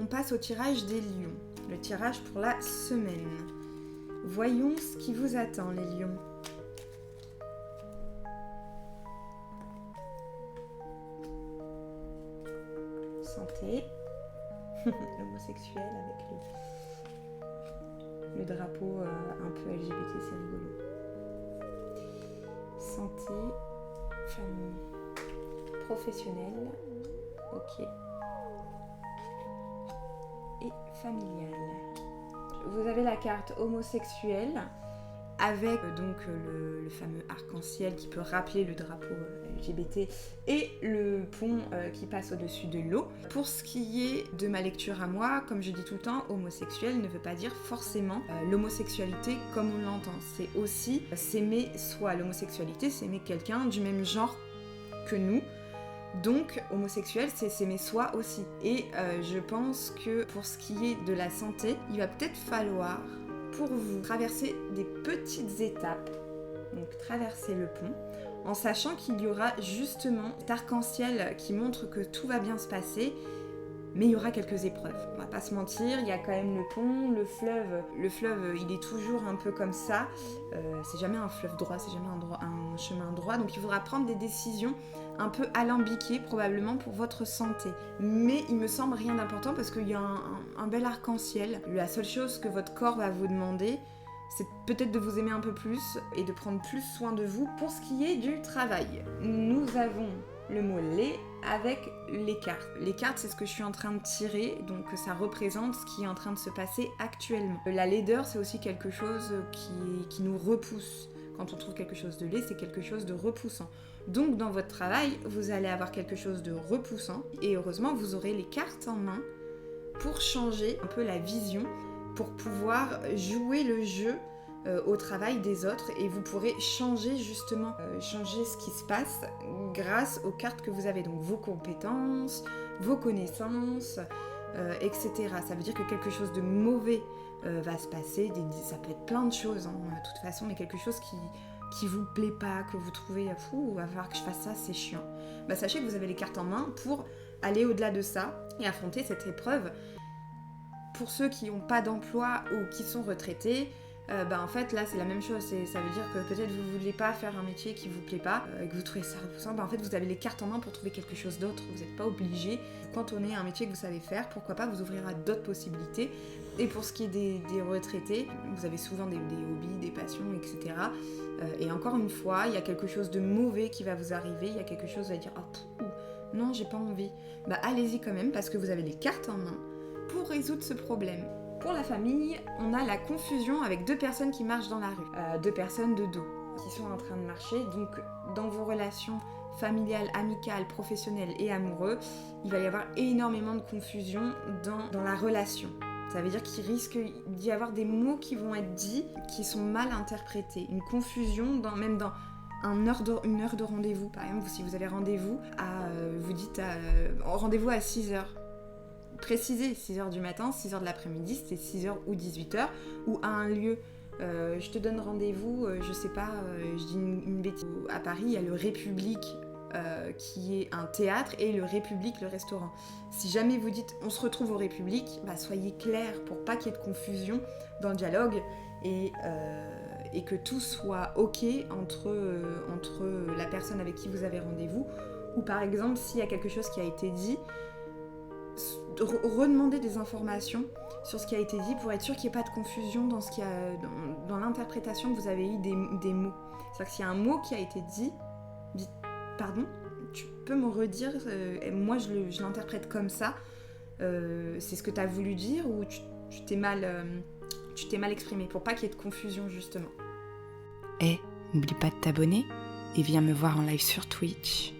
on passe au tirage des lions. Le tirage pour la semaine. Voyons ce qui vous attend, les lions. Santé. L'homosexuel avec le drapeau un peu LGBT, c'est rigolo. Santé, famille, professionnelle, ok. Et familiale. Vous avez la carte homosexuelle avec donc le fameux arc-en-ciel qui peut rappeler le drapeau LGBT et le pont qui passe au-dessus de l'eau. Pour ce qui est de ma lecture à moi, comme je dis tout le temps, homosexuel ne veut pas dire forcément l'homosexualité comme on l'entend. C'est aussi s'aimer soi. L'homosexualité, c'est aimer quelqu'un du même genre que nous. Donc, homosexuel, c'est s'aimer soi aussi. Et je pense que pour ce qui est de la santé, il va peut-être falloir pour vous traverser des petites étapes, donc traverser le pont, en sachant qu'il y aura justement cet arc-en-ciel qui montre que tout va bien se passer, mais il y aura quelques épreuves. On va pas se mentir, il y a quand même le pont, le fleuve, il est toujours un peu comme ça, c'est jamais un fleuve droit, c'est jamais un chemin droit, donc il faudra prendre des décisions un peu alambiquées probablement pour votre santé. Mais il me semble rien d'important parce qu'il y a un bel arc-en-ciel. La seule chose que votre corps va vous demander, c'est peut-être de vous aimer un peu plus et de prendre plus soin de vous pour ce qui est du travail. Nous avons le mot « les » avec les cartes. Les cartes, c'est ce que je suis en train de tirer, donc ça représente ce qui est en train de se passer actuellement. La laideur, c'est aussi quelque chose qui nous repousse. Quand on trouve quelque chose de laid, c'est quelque chose de repoussant. Donc dans votre travail, vous allez avoir quelque chose de repoussant et heureusement, vous aurez les cartes en main pour changer un peu la vision, pour pouvoir jouer le jeu au travail des autres et vous pourrez changer justement, changer ce qui se passe grâce aux cartes que vous avez. Donc vos compétences, vos connaissances, etc. Ça veut dire que quelque chose de mauvais va se passer, ça peut être plein de choses de toute façon, mais quelque chose qui vous plaît pas, que vous trouvez fou, va falloir que je fasse ça, c'est chiant. Bah, sachez que vous avez les cartes en main pour aller au-delà de ça et affronter cette épreuve. Pour ceux qui n'ont pas d'emploi ou qui sont retraités, en fait là c'est la même chose, ça veut dire que peut-être vous ne voulez pas faire un métier qui vous plaît pas, que vous trouvez ça repoussant, en fait vous avez les cartes en main pour trouver quelque chose d'autre, vous n'êtes pas obligé. Quand on est un métier que vous savez faire, pourquoi pas vous ouvrir à d'autres possibilités. Et pour ce qui est des retraités, vous avez souvent des hobbies, des passions, etc. Et encore une fois, il y a quelque chose de mauvais qui va vous arriver, il y a quelque chose à dire non j'ai pas envie, allez-y quand même parce que vous avez les cartes en main pour résoudre ce problème. Pour la famille, on a la confusion avec deux personnes qui marchent dans la rue, deux personnes de dos qui sont en train de marcher. Donc dans vos relations familiales, amicales, professionnelles et amoureuses, il va y avoir énormément de confusion dans la relation. Ça veut dire qu'il risque d'y avoir des mots qui vont être dits qui sont mal interprétés. Une confusion même dans une heure de rendez-vous. Par exemple, si vous avez rendez-vous vous dites rendez-vous à 6h. Précisez 6h du matin, 6h de l'après-midi, c'est 6h ou 18h, ou à un lieu. Je te donne rendez-vous, je sais pas, je dis une bêtise. À Paris, il y a le République qui est un théâtre et le République, le restaurant. Si jamais vous dites on se retrouve au République, soyez clair pour pas qu'il y ait de confusion dans le dialogue et que tout soit ok entre la personne avec qui vous avez rendez-vous. Ou par exemple, s'il y a quelque chose qui a été dit, redemander des informations sur ce qui a été dit pour être sûr qu'il n'y ait pas de confusion dans l'interprétation que vous avez eue des mots. C'est-à-dire que s'il y a un mot qui a été dit, dites pardon, tu peux me redire, moi je l'interprète comme ça, c'est ce que tu as voulu dire ou tu t'es mal exprimé pour pas qu'il y ait de confusion justement. N'oublie pas de t'abonner et viens me voir en live sur Twitch.